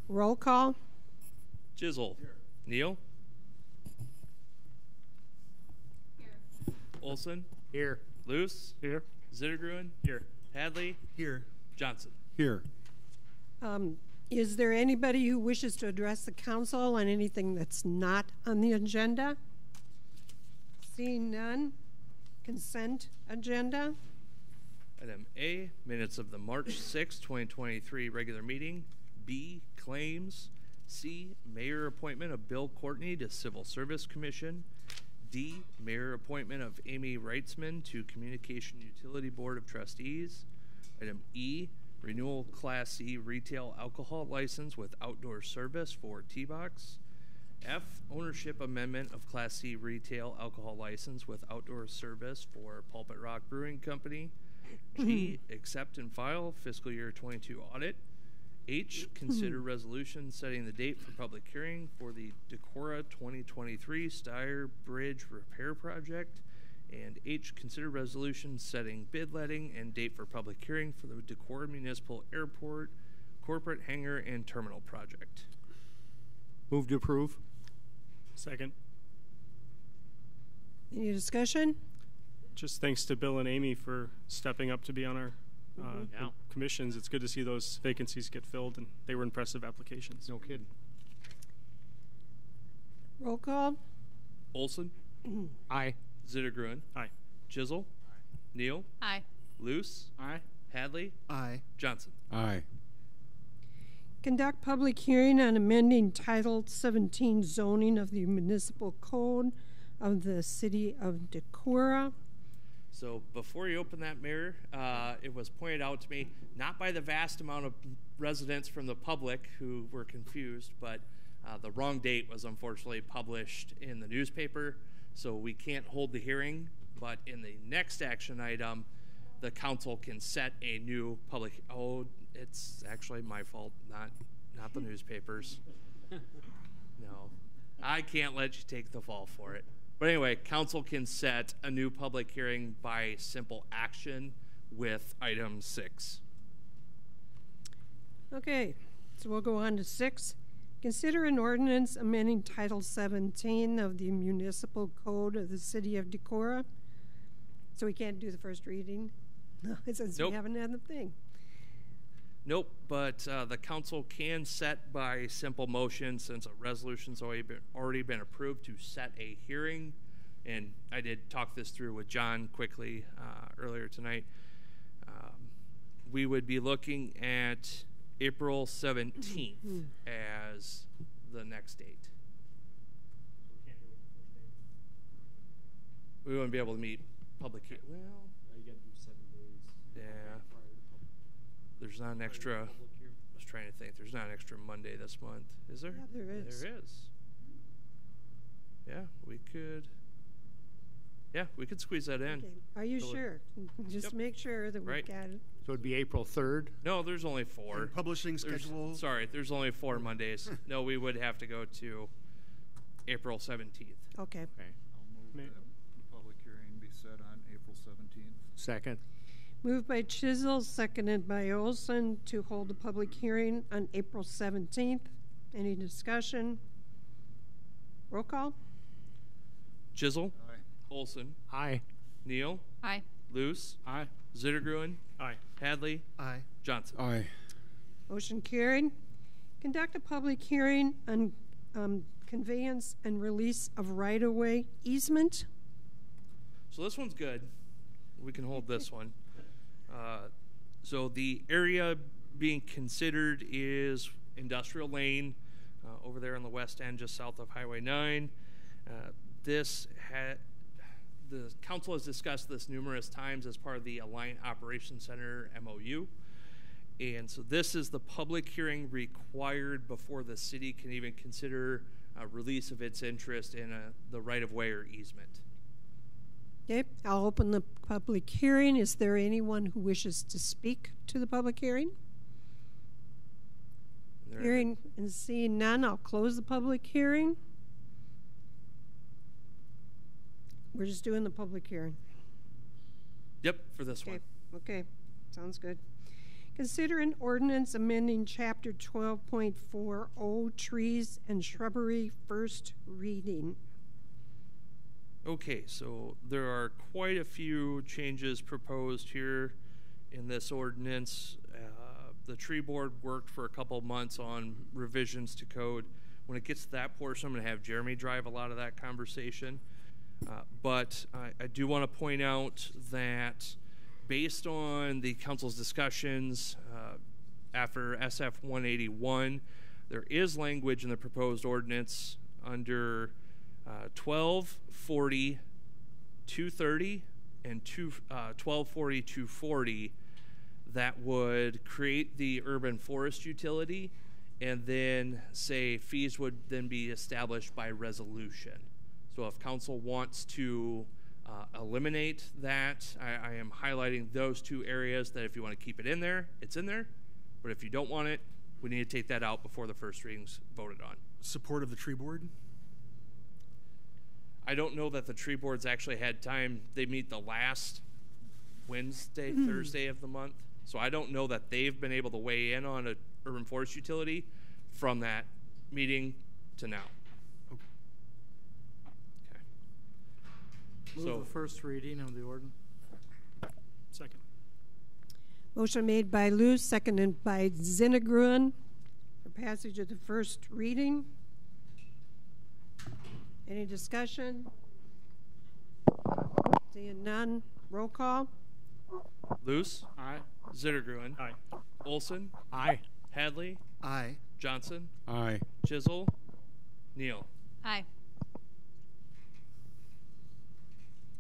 Roll call. Chisel. Here. Neal. Here. Olson. Here. Luce. Here. Zittergruen. Here. Hadley. Here. Johnson. Here. Is there anybody who wishes to address the council on anything that's not on the agenda? Seeing none. Consent agenda. Item A, minutes of the March 6, 2023 regular meeting. B, claims. C, mayor appointment of Bill Courtney to Civil Service Commission. D, mayor appointment of Amy Reitzman to Communication Utility Board of Trustees. Item E, renewal Class C retail alcohol license with outdoor service for T-Box. F, ownership amendment of Class C retail alcohol license with outdoor service for Pulpit Rock Brewing Company. G, accept and file fiscal year 22 audit. H, consider resolution setting the date for public hearing for the Decorah 2023 Steyr Bridge Repair Project. And H, consider resolution setting bid letting and date for public hearing for the Decorah Municipal Airport Corporate Hangar and Terminal Project. Move to approve. Second. Any discussion? Just thanks to Bill and Amy for stepping up to be on our commissions. It's good to see those vacancies get filled, and they were impressive applications. No kidding. Roll call. Olson. Aye. Zittergruen. Aye. Chisel. Aye. Neal. Aye. Luce. Aye. Hadley. Aye. Johnson. Aye. Conduct public hearing on amending Title 17 zoning of the municipal code of the city of Decorah. So before you open that, Mayor, it was pointed out to me, not by the vast amount of residents from the public who were confused, but the wrong date was unfortunately published in the newspaper, so we can't hold the hearing. But in the next action item, the council can set a new public. Oh, it's actually my fault, not the newspapers. No, I can't let you take the fall for it. But anyway, council can set a new public hearing by simple action with item 6. Okay, so we'll go on to 6. Consider an ordinance amending Title 17 of the municipal code of the city of Decorah. So we can't do the first reading? No, since Nope. we haven't had the thing. Nope, but the council can set by simple motion, since a resolution's already been approved, to set a hearing. And I did talk this through with John quickly earlier tonight. We would be looking at April 17th as the next date. We wouldn't be able to meet public hearing. Well, You got to do 7 days. yeah. There's not an extra. I was trying to think. There's not an extra Monday this month, is there? Yeah, there is. There is. Yeah, we could. Yeah, we could squeeze that in. Okay. Are you sure? Just Yep. make sure that Right. we've got it. So it'd be April 3rd. No, there's only 4. And publishing schedule. Sorry, there's only 4 Mondays. No, we would have to go to April 17th. Okay. Okay. I'll move that the public hearing be set on April 17th. Second. Moved by Chisel, seconded by Olson to hold a public hearing on April 17th. Any discussion? Roll call. Chisel. Aye. Olson. Aye. Neal. Aye. Luce. Aye. Zittergruen. Aye. Hadley. Aye. Johnson. Aye. Motion carried. Conduct a public hearing on conveyance and release of right-of-way easement. So this one's good. We can hold this one. So the area being considered is Industrial Lane, over there on the west end, just south of Highway 9. The council has discussed this numerous times as part of the Alliant Operations Center MOU. And so this is the public hearing required before the city can even consider release of its interest in the right-of-way or easement. Okay, I'll open the public hearing. Is there anyone who wishes to speak to the public hearing? Hearing and seeing none, I'll close the public hearing. We're just doing the public hearing. Yep, for this one. Okay, sounds good. Consider an ordinance amending Chapter 12.40 Trees and Shrubbery, first reading. Okay, so there are quite a few changes proposed here in this ordinance. The tree board worked for a couple of months on revisions to code. When it gets to that portion, I'm going to have Jeremy drive a lot of that conversation. But I do want to point out that based on the council's discussions after SF 181, there is language in the proposed ordinance under 1240, 230, and 1240, 240 that would create the urban forest utility, and then say fees would then be established by resolution. So if council wants to eliminate that, I am highlighting those two areas that if you want to keep it in there, it's in there. But if you don't want it, we need to take that out before the first reading's voted on. Support of the tree board? I don't know that the tree board's actually had time. They meet the last Wednesday, Thursday of the month. So I don't know that they've been able to weigh in on an urban forest utility from that meeting to now. Okay. Move the first reading of the ordinance. Second. Motion made by Luce, seconded by Zinnegruen for passage of the first reading. Any discussion? Seeing none, roll call. Luce, Aye. Zittergruen, Aye. Olson, Aye. Hadley, Aye. Johnson, Aye. Chisel, Neal. Aye.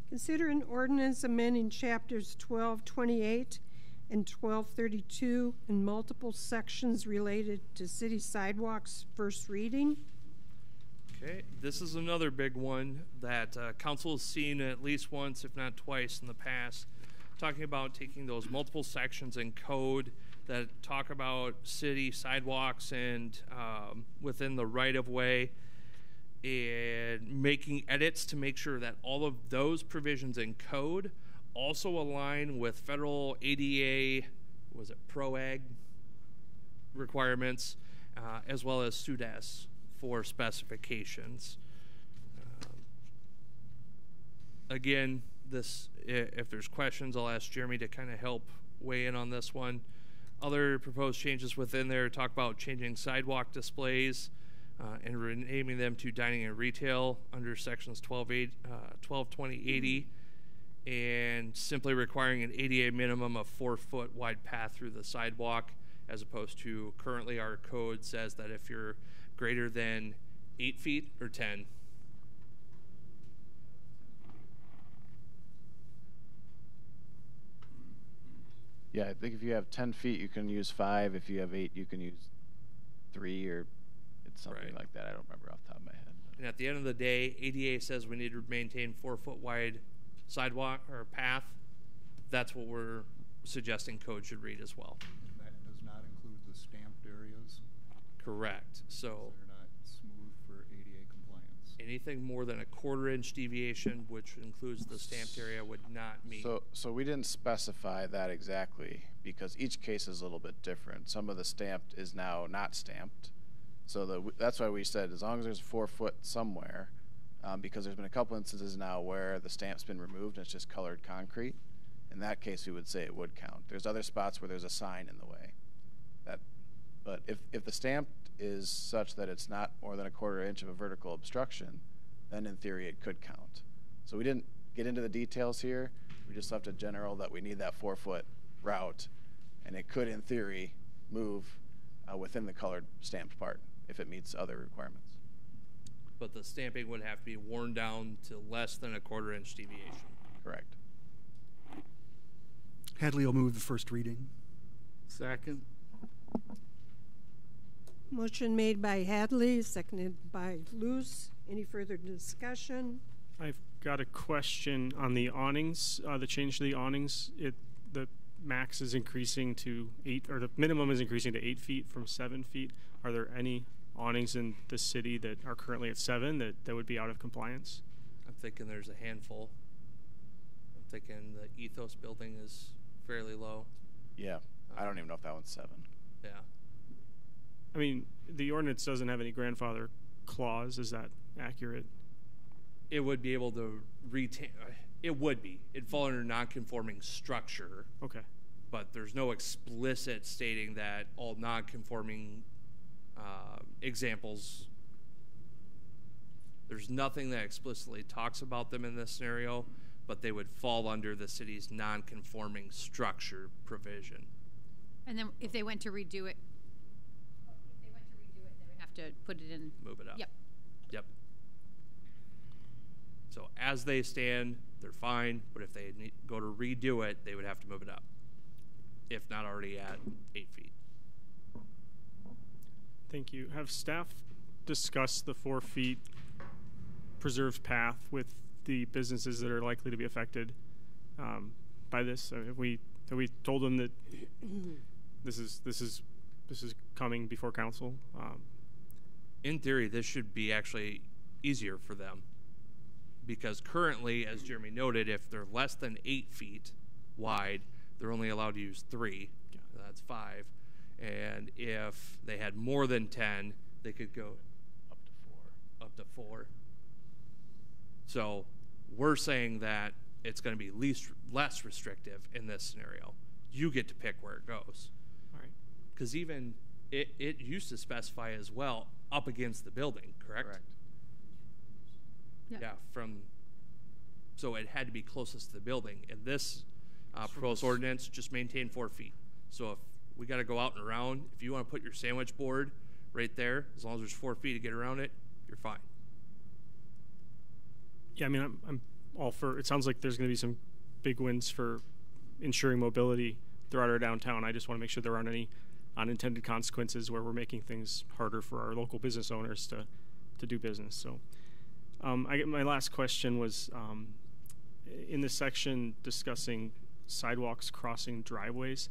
Consider an ordinance amending chapters 1228 and 1232 and multiple sections related to city sidewalks, first reading. Okay, this is another big one that council has seen at least once, if not twice in the past, talking about taking those multiple sections in code that talk about city sidewalks and within the right-of-way, and making edits to make sure that all of those provisions in code also align with federal ADA, was it PROAG requirements, as well as SUDAS for specifications. Again, this, if there's questions, I'll ask Jeremy to kind of help weigh in on this one. Other proposed changes within there talk about changing sidewalk displays and renaming them to dining and retail under sections 122080, and simply requiring an ADA minimum of 4-foot wide path through the sidewalk, as opposed to currently our code says that if you're greater than 8 feet or 10. Yeah, I think if you have 10 feet, you can use 5. If you have 8, you can use 3, or it's something Right. like that. I don't remember off the top of my head. And at the end of the day, ADA says we need to maintain 4-foot wide sidewalk or path. That's what we're suggesting code should read as well. That does not include the stamped areas. Correct. So They're not smooth for ADA compliance. anything more than a 1/4-inch deviation, which includes the stamped area, would not meet. So we didn't specify that exactly because each case is a little bit different. Some of the stamped is now not stamped. So that's why we said as long as there's 4 foot somewhere, because there's been a couple instances now where the stamp's been removed and it's just colored concrete. In that case, we would say it would count. There's other spots where there's a sign in the way. But if the stamp is such that it's not more than a 1/4 inch of a vertical obstruction, then in theory it could count. So we didn't get into the details here. We just left it general that we need that 4 foot route, and it could in theory move within the colored stamped part if it meets other requirements. But the stamping would have to be worn down to less than a 1/4-inch deviation. Correct. Hadley will move the first reading. Second. Motion made by Hadley, seconded by Luce. Any further discussion? I've got a question on the awnings, the change to the awnings. The max is increasing to 8, or the minimum is increasing to 8 feet from 7 feet. Are there any awnings in the city that are currently at 7 that would be out of compliance? I'm thinking there's a handful. I'm thinking the Ethos building is fairly low. Yeah. I don't even know if that one's 7. Yeah. I mean, the ordinance doesn't have any grandfather clause. Is that accurate? It would be able to retain. It would be. It'd fall under non-conforming structure. Okay. But there's no explicit stating that all non-conforming examples. There's nothing that explicitly talks about them in this scenario, but they would fall under the city's non-conforming structure provision. And then if they went to redo it, they would have to put it in. Move it up. Yep. Yep. So as they stand, they're fine, but if they go to redo it, they would have to move it up, if not already at 8 feet. Thank you. Have staff discussed the 4 feet preserved path with the businesses that are likely to be affected by this? Have we told them that this is coming before council? In theory, this should be actually easier for them, because currently, as Jeremy noted, if they're less than 8 feet wide, they're only allowed to use 3. That's 5. And if they had more than 10, they could go up to 4. So we're saying that it's going to be less restrictive in this scenario. You get to pick where it goes. All right. Because even it used to specify as well up against the building, correct? Correct. Yeah, so it had to be closest to the building. And this proposed ordinance just maintained 4 feet. So if we got to go out and around, if you want to put your sandwich board right there, as long as there's 4 feet to get around it, you're fine. Yeah, I mean, I'm all for. It sounds like there's going to be some big wins for ensuring mobility throughout our downtown. I just want to make sure there aren't any unintended consequences where we're making things harder for our local business owners to do business. So, my last question was in this section discussing sidewalks crossing driveways.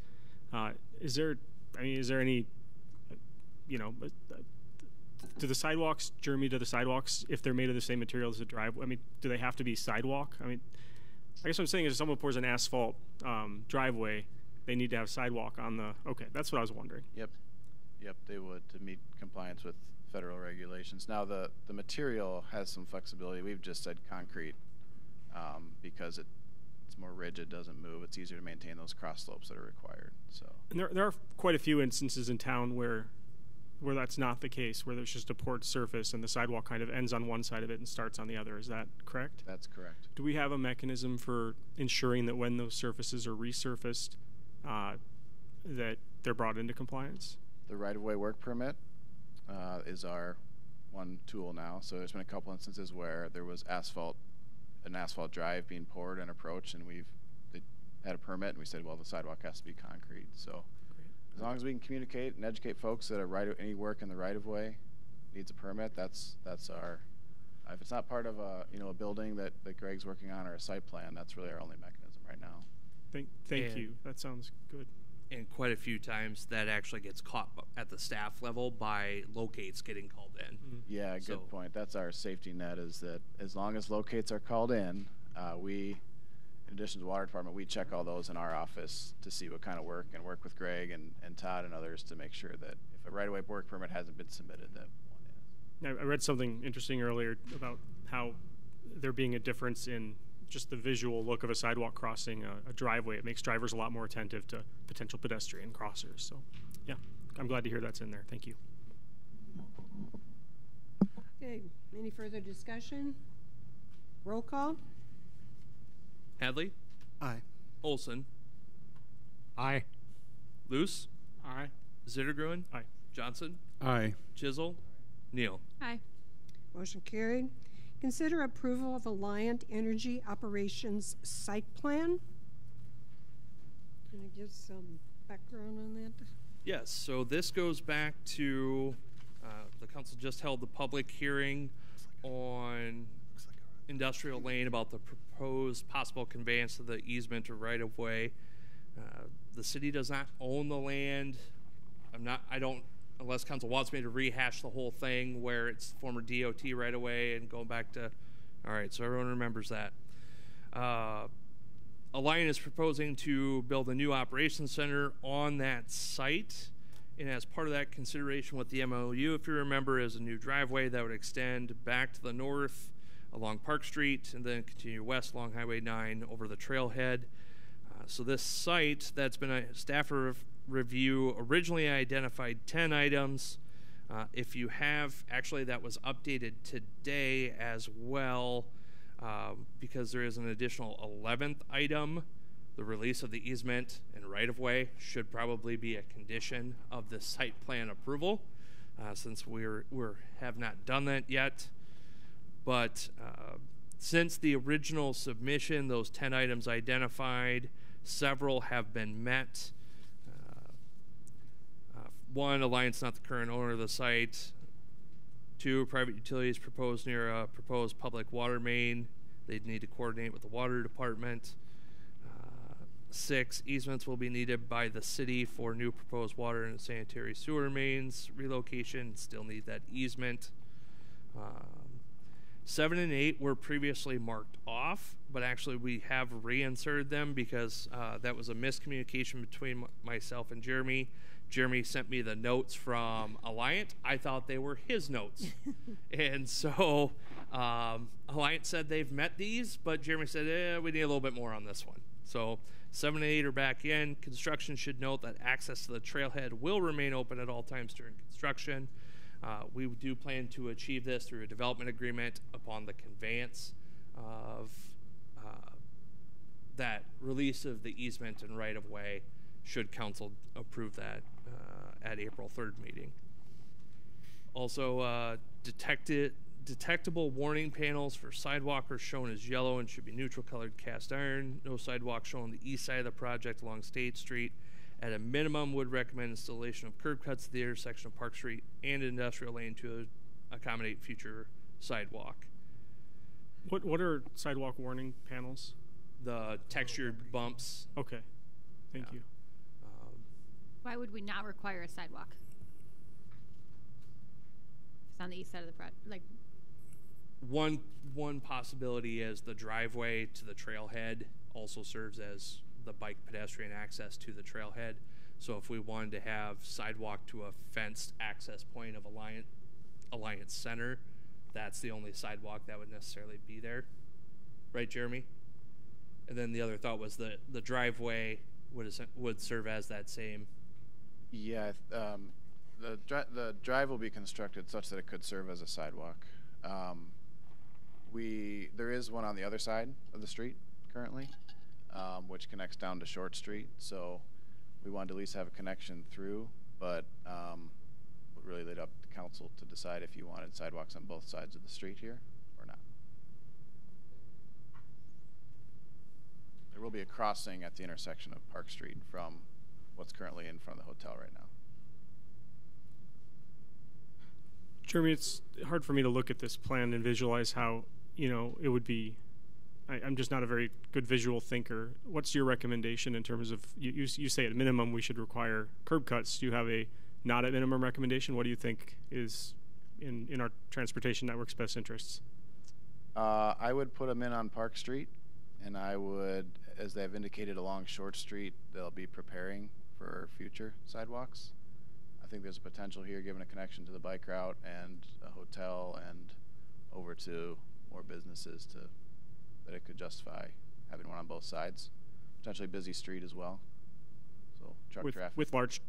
Is there any, do the sidewalks, Jeremy, if they're made of the same material as the driveway, I mean, do they have to be sidewalk? I mean, I guess what I'm saying is if someone pours an asphalt driveway, they need to have sidewalk on the, okay, that's what I was wondering. Yep, they would, to meet compliance with federal regulations. Now, the material has some flexibility. We've just said concrete because it's more rigid, doesn't move. It's easier to maintain those cross slopes that are required. So, and there are quite a few instances in town where that's not the case, where there's just a poured surface and the sidewalk kind of ends on one side of it and starts on the other. Is that correct? That's correct. Do we have a mechanism for ensuring that when those surfaces are resurfaced, that they're brought into compliance? The right-of-way work permit is our one tool now. So there's been a couple instances where there was an asphalt drive being poured and approached, and they had a permit, and we said, well, the sidewalk has to be concrete. So as long as we can communicate and educate folks that any work in the right-of-way needs a permit, that's our. If it's not part of a building that Greg's working on or a site plan, that's really our only mechanism right now. Thank you. That sounds good. And quite a few times that actually gets caught at the staff level by locates getting called in. Mm-hmm. Yeah, good point. That's our safety net, is that as long as locates are called in, we, in addition to the water department, we check all those in our office to see what kind of work and work with Greg and Todd and others to make sure that if a right-of-way work permit hasn't been submitted, that one is. I read something interesting earlier about how there being a difference in just the visual look of a sidewalk crossing a driveway. It makes drivers a lot more attentive to potential pedestrian crossers. So, yeah, I'm glad to hear that's in there. Thank you. Okay, any further discussion? Roll call. Hadley? Aye. Olson? Aye. Luce? Aye. Zittergruen? Aye. Johnson? Aye. Chisel? Neal? Aye. Motion carried. Consider approval of Alliant Energy Operations Site Plan. Can you give some background on that? Yes, so this goes back to the council just held the public hearing on Industrial Lane about the proposed possible conveyance of the easement or right-of-way. The city does not own the land. Unless council wants me to rehash the whole thing where it's former DOT right away and going back to, all right, so everyone remembers that. Alliant is proposing to build a new operations center on that site. And as part of that consideration with the MOU, if you remember, is a new driveway that would extend back to the north along Park Street and then continue west along Highway 9 over the trailhead. So this site that's been a staff review originally identified 10 items. If you have, actually that was updated today as well, because there is an additional 11th item. The release of the easement and right-of-way should probably be a condition of the site plan approval, since we have not done that yet. But since the original submission, those 10 items identified, several have been met. One, Alliant's not the current owner of the site. Two, private utilities proposed near a proposed public water main. They'd need to coordinate with the water department. 6, easements will be needed by the city for new proposed water and sanitary sewer mains relocation. Still need that easement. 7 and 8 were previously marked off, but actually we have reinserted them because that was a miscommunication between myself and Jeremy. Jeremy sent me the notes from Alliant. I thought they were his notes. And so Alliant said they've met these, but Jeremy said, we need a little bit more on this one. So 7 and 8 are back in. Construction should note that access to the trailhead will remain open at all times during construction. We do plan to achieve this through a development agreement upon the conveyance of that release of the easement and right-of-way, should council approve that at April 3rd meeting. Also, detectable warning panels for sidewalkers shown as yellow and should be neutral colored cast iron. No sidewalk shown on the east side of the project along State Street. At a minimum, would recommend installation of curb cuts at the intersection of Park Street and Industrial Lane to accommodate future sidewalk. What are sidewalk warning panels? The textured bumps. Okay, thank you. Why would we not require a sidewalk? It's on the east side of the project. Like, one possibility is the driveway to the trailhead also serves as the bike pedestrian access to the trailhead. So if we wanted to have sidewalk to a fenced access point of Alliance Center, that's the only sidewalk that would necessarily be there. Right, Jeremy? And then the other thought was the driveway would serve as that same. Yeah, the drive will be constructed such that it could serve as a sidewalk. There is one on the other side of the street currently, which connects down to Short Street. So we wanted to at least have a connection through, but would really leave it up to council to decide if you wanted sidewalks on both sides of the street here or not. There will be a crossing at the intersection of Park Street from what's currently in front of the hotel right now. Jeremy, it's hard for me to look at this plan and visualize how, it would be. I'm just not a very good visual thinker. What's your recommendation in terms of, you say at minimum we should require curb cuts. Do you have a not at minimum recommendation? What do you think is in our transportation network's best interests? I would put them in on Park Street, and I would, as they've indicated along Short Street, they'll be preparing for future sidewalks. I think there's a potential here, given a connection to the bike route and a hotel and over to more businesses, that it could justify having one on both sides. Potentially busy street as well. So truck traffic. With large,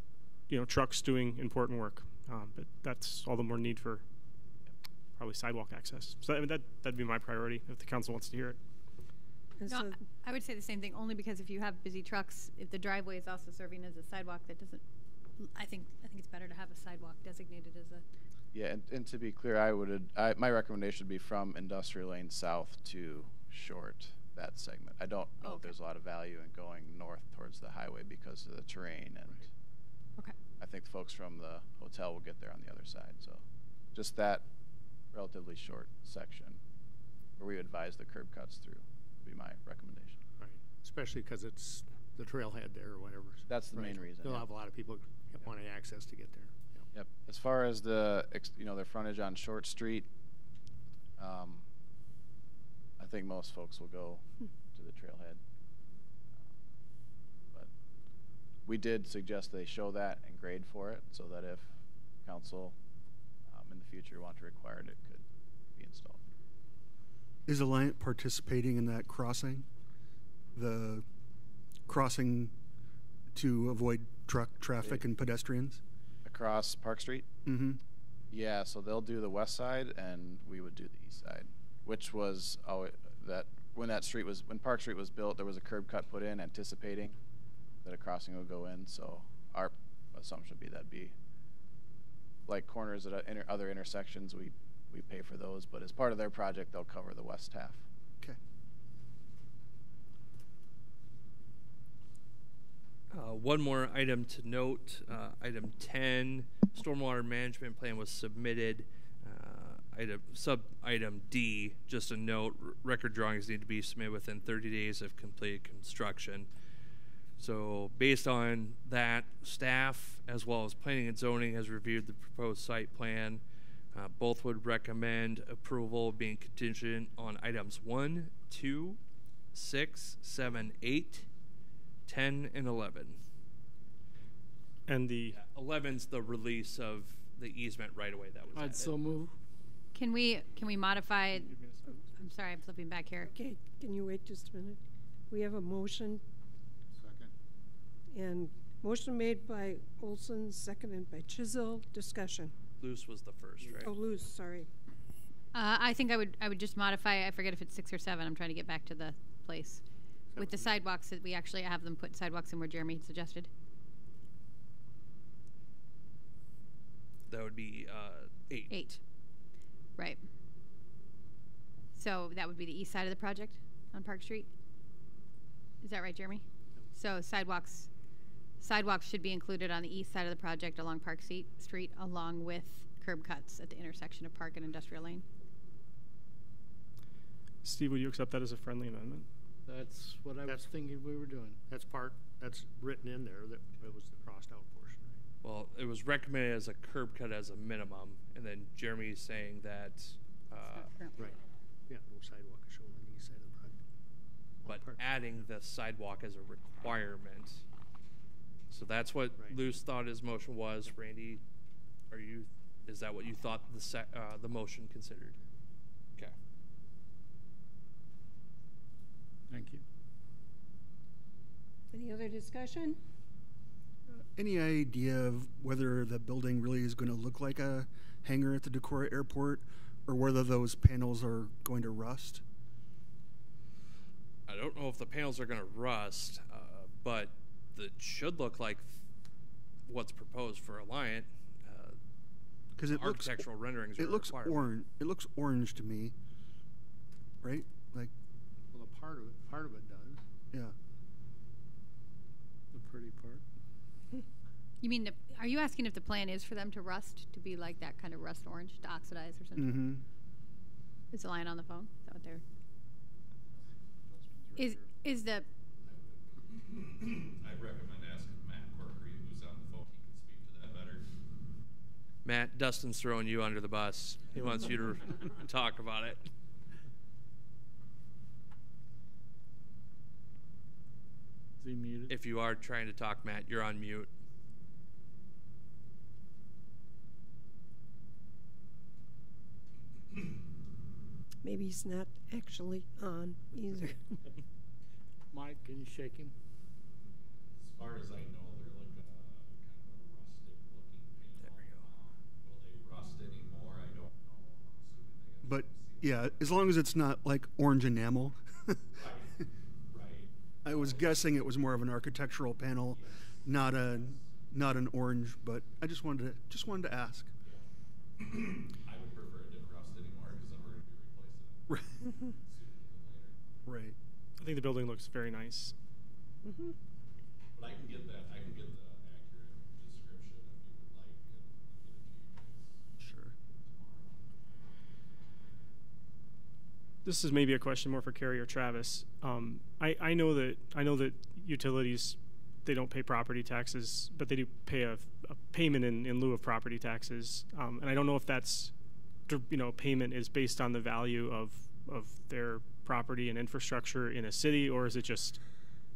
trucks doing important work, but that's all the more need for probably sidewalk access. So that'd be my priority if the council wants to hear it. No, I would say the same thing, only because if you have busy trucks, if the driveway is also serving as a sidewalk, that doesn't. I think it's better to have a sidewalk designated as a. Yeah, and to be clear, my recommendation would be from Industrial Lane South to Short, that segment. I don't know if there's a lot of value in going north towards the highway because of the terrain, and I think the folks from the hotel will get there on the other side. So just that relatively short section where we advise the curb cuts through would be my recommendation. Right, especially because it's the trailhead there or whatever. That's the main reason. They'll have a lot of people wanting access to get there. Yep. As far as their frontage on Short Street, I think most folks will go to the trailhead. we did suggest they show that and grade for it so that if council in the future want to require it, it could be installed. Is Alliant participating in that crossing? The crossing to avoid truck traffic and pedestrians? Across Park Street? Mm-hmm. Yeah, so they'll do the west side and we would do the east side, which was when Park Street was built, there was a curb cut put in anticipating that a crossing would go in. So our assumption would be that'd be like corners at other intersections. We pay for those, but as part of their project, they'll cover the west half. Okay. One more item to note, item 10, stormwater management plan was submitted. Item D, just a note, record drawings need to be submitted within 30 days of completed construction. So based on that, staff as well as planning and zoning has reviewed the proposed site plan. Both would recommend approval being contingent on items 1, 2, 6, 7, 8, 10, and 11. And the 11's the release of the easement right away that was I'd added. so move. Can we modify? I'm sorry, I'm flipping back here. Okay, can you wait just a minute? We have a motion, Second. and motion made by Olson, seconded by Chisel. Discussion. Luce was the first, right? Oh, Luce, sorry. I think I would just modify. I forget if it's 6 or 7. I'm trying to get back to the place with the sidewalks. That we actually have them put sidewalks in where Jeremy had suggested. That would be 8. 8. Right. So that would be the east side of the project on Park Street. Is that right, Jeremy? So sidewalks should be included on the east side of the project along Park Street, along with curb cuts at the intersection of Park and Industrial Lane. Steve, would you accept that as a friendly amendment? That's what I was thinking we were doing. That's written in there, that it was the crossed out portion, right? Well, it was recommended as a curb cut as a minimum, and then Jeremy's saying that, Right. Yeah, no sidewalk is shown on the east side of the project. but adding the sidewalk as a requirement. So that's what Right. Luce thought his motion was. Randy, is that what you thought the motion considered? Okay. Thank you. Any other discussion? Any idea of whether the building really is going to look like a hangar at the Decorah Airport, or whether those panels are going to rust? I don't know if the panels are going to rust, but it should look like what's proposed for Alliant. Because architectural renderings. It looks orange. It looks orange to me, right? Like, Well, a part of it does. yeah. The pretty part. You mean, are you asking if the plan is for them to rust, to be like that kind of rust orange, to oxidize or something? Mm-hmm. Is the line on the phone? Is that what they're? Is the? I'd recommend asking Matt Corkery, who's on the phone. He can speak to that better. Matt, Dustin's throwing you under the bus. He wants you to talk about it. Is he muted? If you are trying to talk, Matt, you're on mute. Maybe he's not actually on either. Mike, can you shake him? As far as I know, they're like kind of a rustic looking panel. There we go. Will they rust anymore? I don't know. I'm assuming they But yeah, as long as it's not like orange enamel. Right. I was guessing it was more of an architectural panel, not an orange. But I just wanted to ask. Yeah. I would prefer it didn't rust anymore because then we're going to be replacing it Right. sooner than later. Right. I think the building looks very nice. Mm-hmm. But I can get the accurate description if you would like and get it to you guys Sure. tomorrow. This is maybe a question more for Carrie or Travis. I know that utilities, they don't pay property taxes, but they do pay a payment in lieu of property taxes. And I don't know if that's, payment is based on the value of their property and infrastructure in a city, or is it just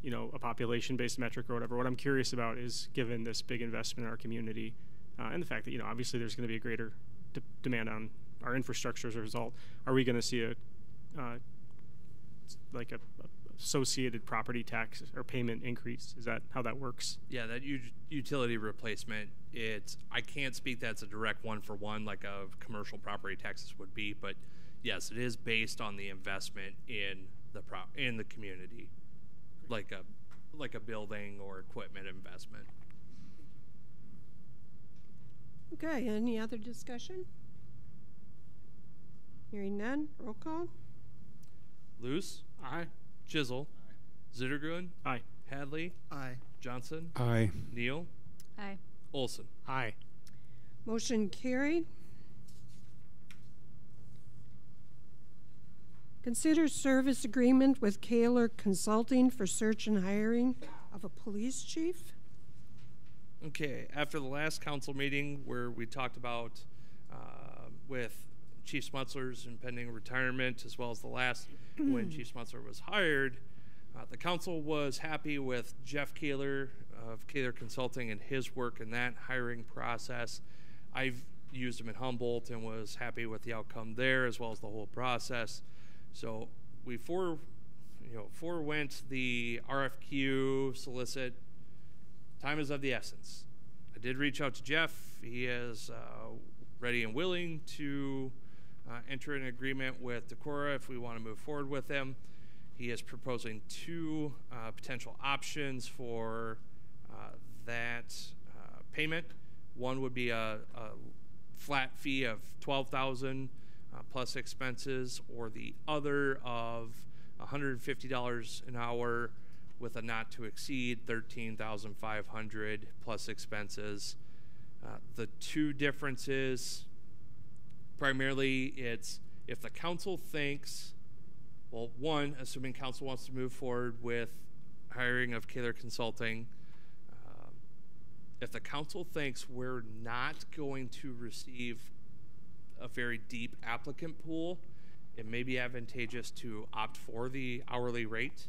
you know, a population-based metric or whatever. What I'm curious about is, given this big investment in our community, and the fact that, you know, obviously there's going to be a greater demand on our infrastructure as a result, are we going to see a associated property tax or payment increase? Is that how that works? Yeah, that utility replacement, I can't speak that's a direct one-for-one like a commercial property taxes would be, but yes, it is based on the investment in the community, like a building or equipment investment. Okay, any other discussion? Hearing none, roll call. Luce? Aye. Chisel? Aye. Zittergruen? Aye. Hadley? Aye. Johnson? Aye. Neal? Aye. Olson? Aye. Motion carried. Consider service agreement with Kaler Consulting for search and hiring of a police chief. Okay, after the last council meeting where we talked about with Chief Smutzler's impending retirement, as well as the last when Chief Smutzler was hired, the council was happy with Jeff Kaler of Kaler Consulting and his work in that hiring process. I've used him in Humboldt and was happy with the outcome there, as well as the whole process. So we forewent the RFQ solicit. Time is of the essence. I did reach out to Jeff. He is ready and willing to enter an agreement with Decorah if we want to move forward with him. He is proposing two potential options for that payment. One would be a flat fee of $12,000 plus expenses, or the other of $150 an hour with a not to exceed $13,500 plus expenses. The two differences, primarily, it's if the council thinks, well, one, assuming council wants to move forward with hiring of Kaler Consulting, if the council thinks we're not going to receive a very deep applicant pool, it may be advantageous to opt for the hourly rate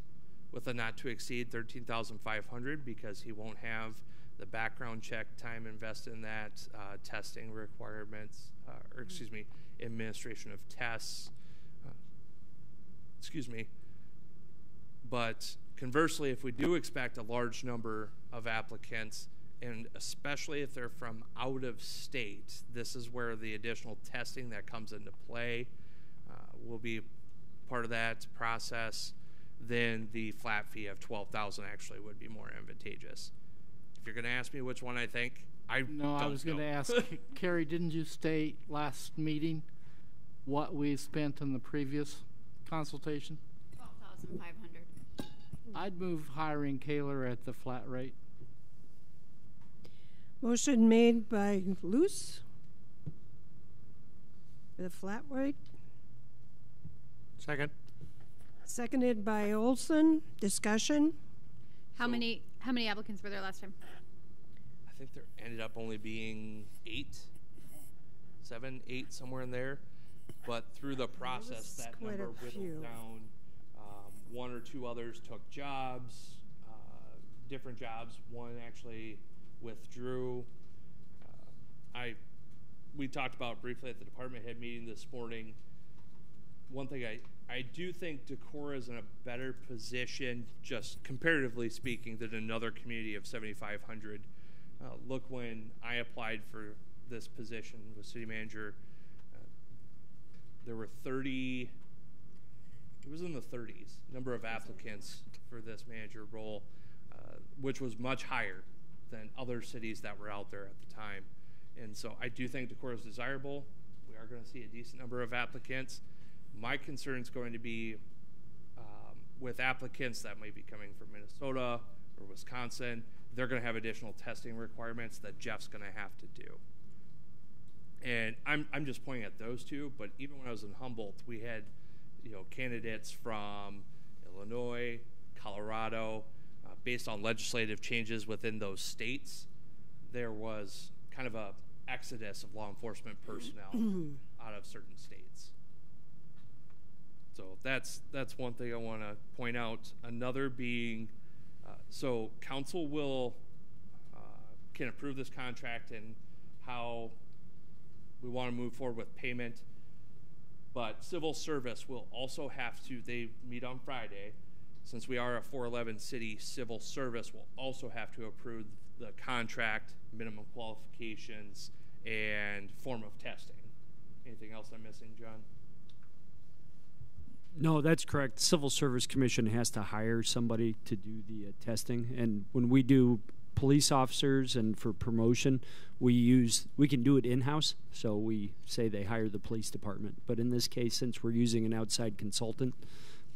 with a not to exceed $13,500, because he won't have the background check time invested in that, testing requirements, administration of tests. But conversely, if we do expect a large number of applicants, and especially if they're from out of state, this is where the additional testing that comes into play will be part of that process. Then the flat fee of $12,000 actually would be more advantageous. If you're going to ask me which one I think, I was going to ask, Carrie, didn't you state last meeting what we spent on the previous consultation? $12,500. I'd move hiring Kaler at the flat rate. Motion made by Luce for the flat rate. Second. Seconded by Olson. Discussion. How many applicants were there last time? I think there ended up only being 7, 8, somewhere in there. But through the process, that number whittled down. One or two others took jobs, different jobs. One actually withdrew. We talked about briefly at the department head meeting this morning. One thing I do think Decorah is in a better position, just comparatively speaking, than another community of 7,500. Look, when I applied for this position with city manager, there were 30, it was in the 30s, number of applicants for this manager role, which was much higher than other cities that were out there at the time. And so I do think Decorah is desirable. We are going to see a decent number of applicants. My concern is going to be with applicants that might be coming from Minnesota or Wisconsin. They're going to have additional testing requirements that Jeff's going to have to do. And I'm just pointing at those two, but even when I was in Humboldt, we had candidates from Illinois, Colorado. Based on legislative changes within those states, there was kind of a exodus of law enforcement personnel out of certain states. So that's one thing I want to point out. Another being So council will can approve this contract and how we want to move forward with payment. But civil service will also have to, they meet on Friday. Since we are a 411 city, civil service will also have to approve the contract, minimum qualifications, and form of testing. Anything else I'm missing, John? No, that's correct. Civil Service Commission has to hire somebody to do the testing. And when we do police officers and for promotion, we can do it in-house. So we say they hire the police department. But in this case, since we're using an outside consultant,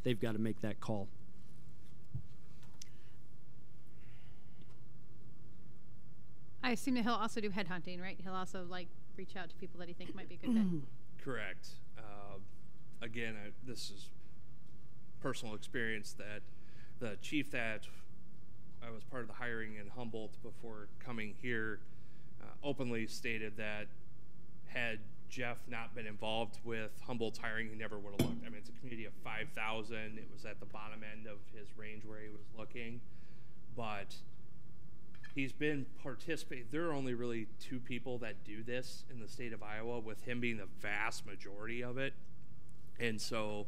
they've got to make that call. I assume that he'll also do headhunting, right? He'll also like reach out to people that he thinks might be a good fit. Correct. Again, this is personal experience that the chief that I was part of the hiring in Humboldt before coming here openly stated that had Jeff not been involved with Humboldt's hiring, he never would have looked. I mean, it's a community of 5,000. It was at the bottom end of his range where he was looking. But he's been participating. There are only really 2 people that do this in the state of Iowa, with him being the vast majority of it. And so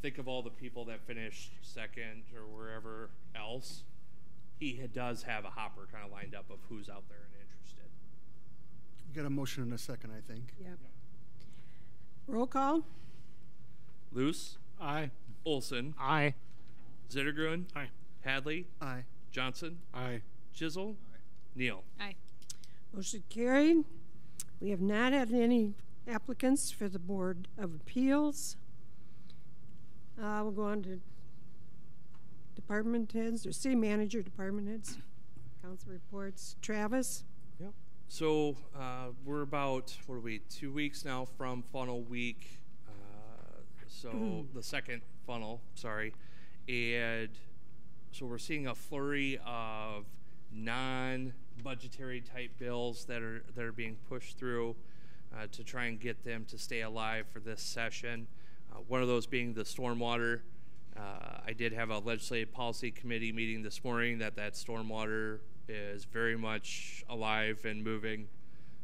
think of all the people that finished second or wherever else. He does have a hopper kind of lined up of who's out there and interested. You got a motion in a second, I think. Yep. Roll call. Luce? Aye. Olson? Aye. Zittergruen? Aye. Hadley? Aye. Johnson? Aye. Chisel? Neal? Aye. Motion carried. We have not had any applicants for the Board of Appeals. We'll go on to department heads or city manager department heads. Council reports. Travis? Yep. So we're about, 2 weeks now from funnel week. The second funnel, sorry. And so we're seeing a flurry of non-budgetary type bills that are being pushed through to try and get them to stay alive for this session. One of those being the stormwater. I did have a legislative policy committee meeting this morning that stormwater is very much alive and moving.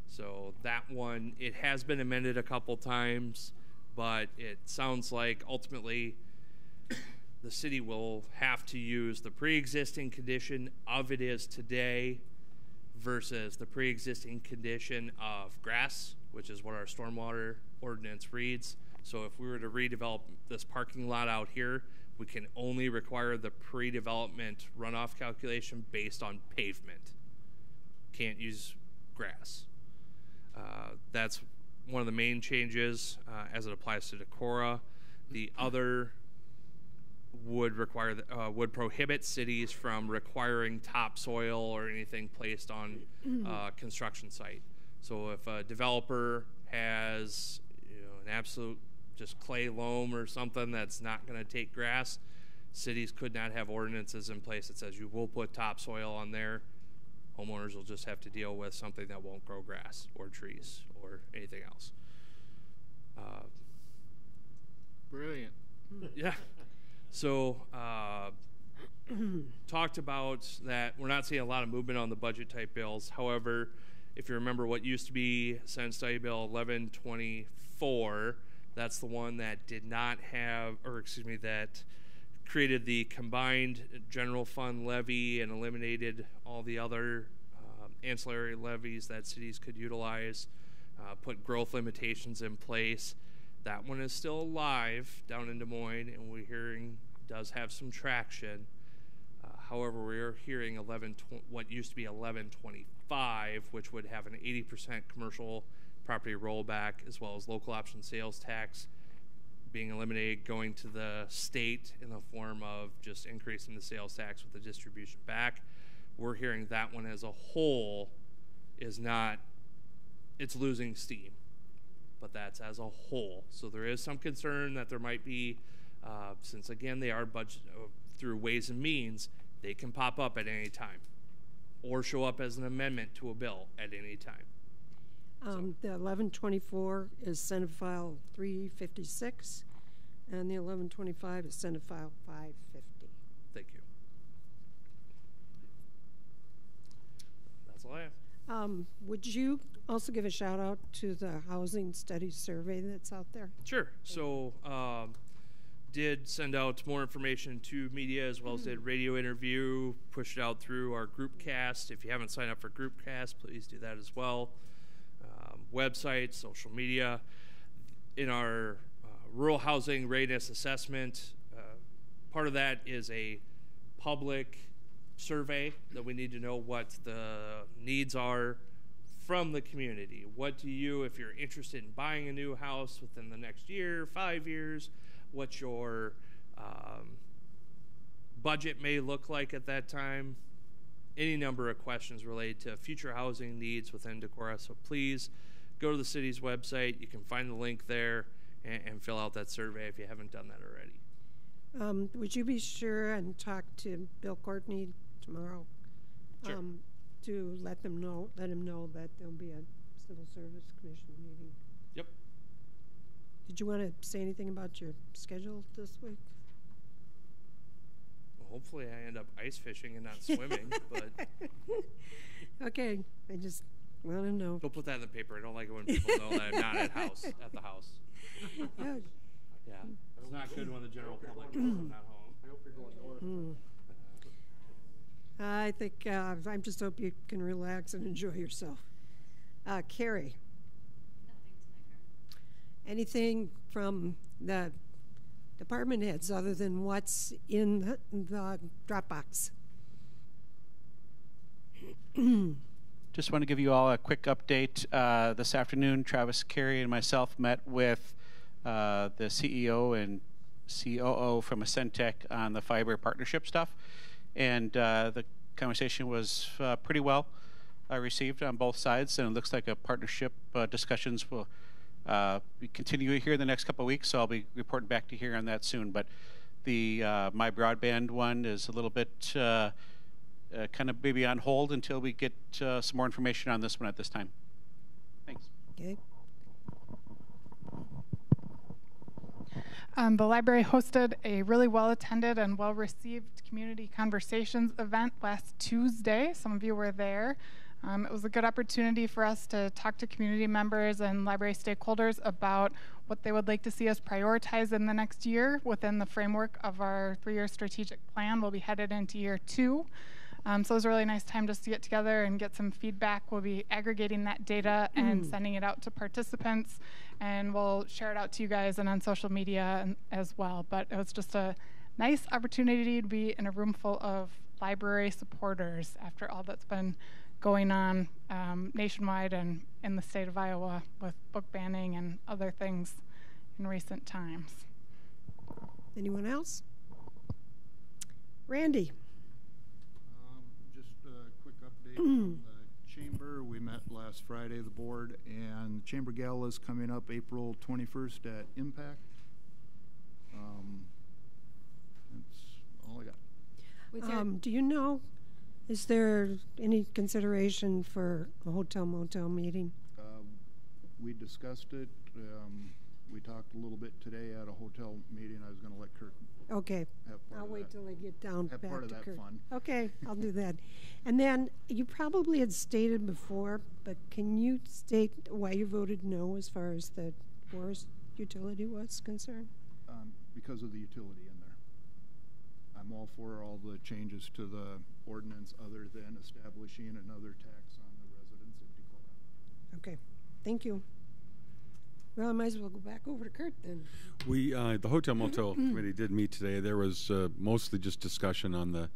So that one, it has been amended a couple times, but it sounds like ultimately the city will have to use the pre-existing condition of it is today versus the pre-existing condition of grass, which is what our stormwater ordinance reads. So if we were to redevelop this parking lot out here, we can only require the pre-development runoff calculation based on pavement. Can't use grass. That's one of the main changes as it applies to Decorah. The other would prohibit cities from requiring topsoil or anything placed on construction site. So if a developer has an absolute just clay loam or something that's not going to take grass, cities could not have ordinances in place that says you will put topsoil on there. Homeowners will just have to deal with something that won't grow grass or trees or anything else. Brilliant. Yeah. So talked about that we're not seeing a lot of movement on the budget type bills. However, if you remember what used to be Senate Study Bill 1124, that's the one that did not have, that created the combined general fund levy and eliminated all the other ancillary levies that cities could utilize, put growth limitations in place. That one is still alive down in Des Moines, and we're hearing does have some traction. However, we are hearing what used to be 1125, which would have an 80% commercial property rollback, as well as local option sales tax being eliminated, going to the state in the form of just increasing the sales tax with the distribution back. We're hearing that one as a whole is not, it's losing steam, but that's as a whole. So there is some concern that there might be, since again they are budget through Ways and Means, they can pop up at any time or show up as an amendment to a bill at any time. The 1124 is Senate File 356, and the 1125 is Senate File 550. Thank you. That's all I have. Would you also give a shout out to the housing study survey that's out there? Sure. So, did send out more information to media as well as did radio interview, pushed it out through our group cast. If you haven't signed up for group cast, please do that as well. Website, social media. In our rural housing readiness assessment, part of that is a public survey that we need to know what the needs are from the community. What do you, if you're interested in buying a new house within the next year, 5 years, what your budget may look like at that time, any number of questions related to future housing needs within Decorah. So please go to the city's website. You can find the link there and fill out that survey if you haven't done that already. Would you be sure and talk to Bill Courtney tomorrow? Sure. To let him know that there'll be a Civil Service Commission meeting. Yep. Did you want to say anything about your schedule this week? Well, hopefully I end up ice fishing and not swimming, but Okay, I just want to know. don't put that in the paper. I don't like it when people know that I'm not at the house. Yeah. Yeah. It's not good when the general public knows I'm not home. I hope you're going north. I think I just hope you can relax and enjoy yourself. Carrie, anything from the department heads other than what's in the Dropbox? Just want to give you all a quick update. This afternoon, Travis Carey and myself met with the CEO and COO from Ascentec on the fiber partnership stuff, and the conversation was pretty well received on both sides, and it looks like a partnership discussions will be continuing here in the next couple of weeks, so I'll be reporting back to you here on that soon. But the My Broadband one is a little bit kind of maybe on hold until we get some more information on this one at this time. Thanks. Okay. The library hosted a really well-attended and well-received community conversations event last Tuesday. Some of you were there. It was a good opportunity for us to talk to community members and library stakeholders about what they would like to see us prioritize in the next year within the framework of our 3-year strategic plan. We'll be headed into year 2. So it was a really nice time just to get together and get some feedback. We'll be aggregating that data and sending it out to participants, and we'll share it out to you guys and on social media as well. But it was just a nice opportunity to be in a room full of library supporters after all that's been going on nationwide and in the state of Iowa with book banning and other things in recent times. Anyone else? Randy. Just a quick update from the chamber. We met last Friday, the board, and the chamber gala is coming up April 21st at Impact. That's all I got. Do you know, is there any consideration for a hotel-motel meeting? We discussed it. We talked a little bit today at a hotel meeting. I was going to let Kurt Okay, have part I'll of wait that. till I get down Have back part of to that Kurt. fun. Okay, I'll do that. And then you probably had stated before, but can you state why you voted no as far as the forest utility was concerned? Because of the utility in there. I'm all for all the changes to the ordinance other than establishing another tax on the residents of Decorah. Okay, thank you. Well, I might as well go back over to Kurt then. We, the Hotel Motel Committee did meet today. There was mostly just discussion on the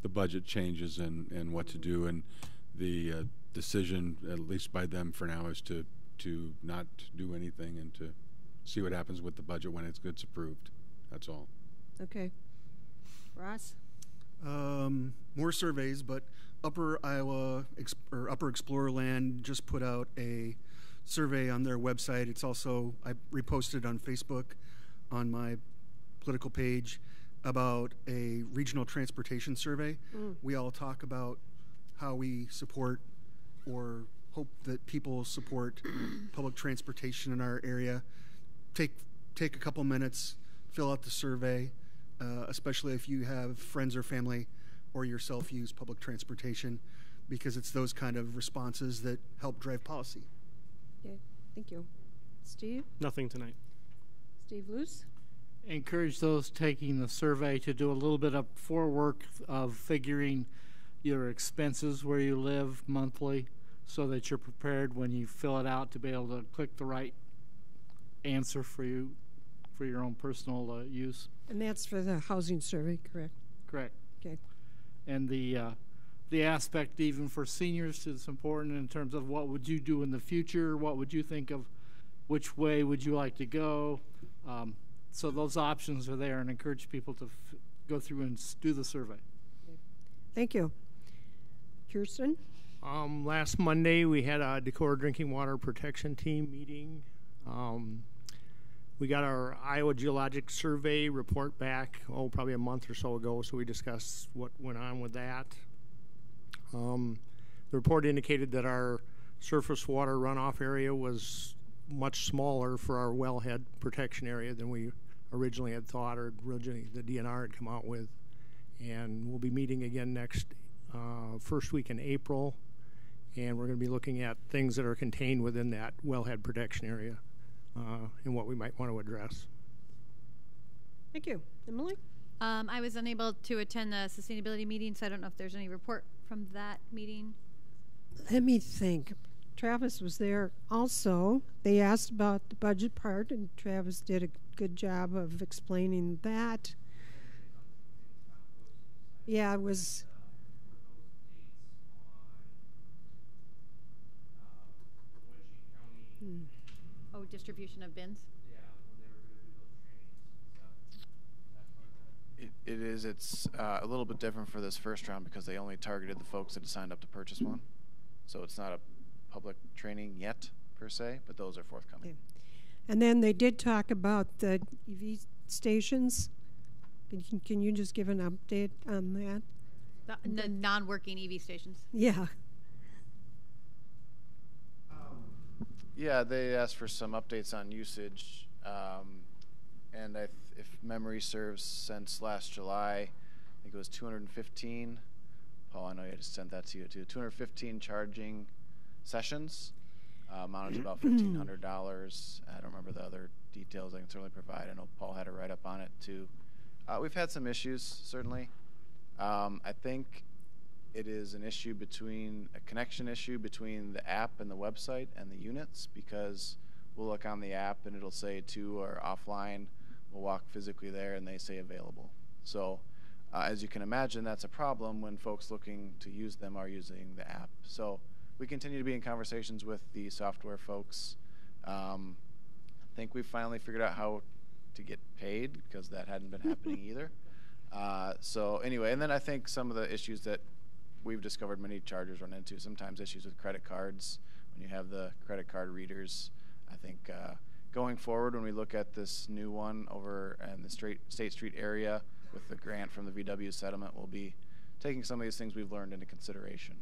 budget changes and what to do, and the decision, at least by them for now, is to not do anything and to see what happens with the budget when it gets approved. That's all. Okay. Ross? More surveys, but Upper Iowa or Upper Explorer Land just put out a survey on their website. It's also, I reposted on Facebook on my political page about a regional transportation survey. We all talk about how we support or hope that people support public transportation in our area. Take a couple minutes, fill out the survey, especially if you have friends or family or yourself use public transportation. because it's those kind of responses that help drive policy. Okay, thank you. Steve? Nothing tonight. Steve Luce? Encourage those taking the survey to do a little bit of forework of figuring your expenses where you live monthly so that you're prepared when you fill it out to be able to click the right answer for you for your own personal use. And that's for the housing survey, correct? Correct. Okay. And the aspect even for seniors is important in terms of what would you do in the future, what would you think of, which way would you like to go. So those options are there, and encourage people to go through and do the survey. Thank you. Kirsten? Last Monday, we had a Decorah Drinking Water Protection Team meeting. We got our Iowa Geologic Survey report back, probably a month or so ago, so we discussed what went on with that. The report indicated that our surface water runoff area was much smaller for our wellhead protection area than we originally had thought, or originally the DNR had come out with. And we'll be meeting again next first week in April, and we're going to be looking at things that are contained within that wellhead protection area and what we might want to address. Thank you. Emily? I was unable to attend the sustainability meeting, so I don't know if there's any report from that meeting. Let me think. Travis was there also. They asked about the budget part, and Travis did a good job of explaining that. Yeah, it was. Oh, distribution of bins? It's a little bit different for this first round because they only targeted the folks that had signed up to purchase one. So it's not a public training yet, per se, but those are forthcoming. Okay. And then they did talk about the EV stations. Can you just give an update on that? The non-working EV stations? Yeah. Yeah, they asked for some updates on usage. And if memory serves, since last July, I think it was 215. Paul, I know you just sent that to you too. 215 charging sessions, amounted to about $1,500. I don't remember the other details I can certainly provide. I know Paul had a write-up on it too. We've had some issues, certainly. I think it is an issue a connection issue between the app and the website and the units, because we'll look on the app and it'll say to or offline. We'll walk physically there and they say available. So as you can imagine, that's a problem when folks looking to use them are using the app. So we continue to be in conversations with the software folks. I think we've finally figured out how to get paid, because that hadn't been happening either. So anyway, and then I think some of the issues that we've discovered many chargers run into, sometimes issues with credit cards. When you have the credit card readers, I think going forward, when we look at this new one over in the State Street area with the grant from the VW settlement, we'll be taking some of these things we've learned into consideration.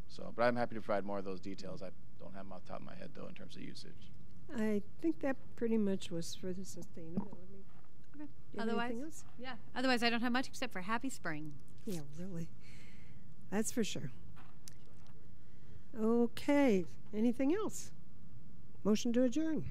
So, but I'm happy to provide more of those details. I don't have them off the top of my head, though, in terms of usage. I think that pretty much was for the sustainability. Okay. Otherwise, anything else? Yeah. Otherwise, I don't have much except for happy spring. Yeah, really. That's for sure. Okay. Anything else? Motion to adjourn.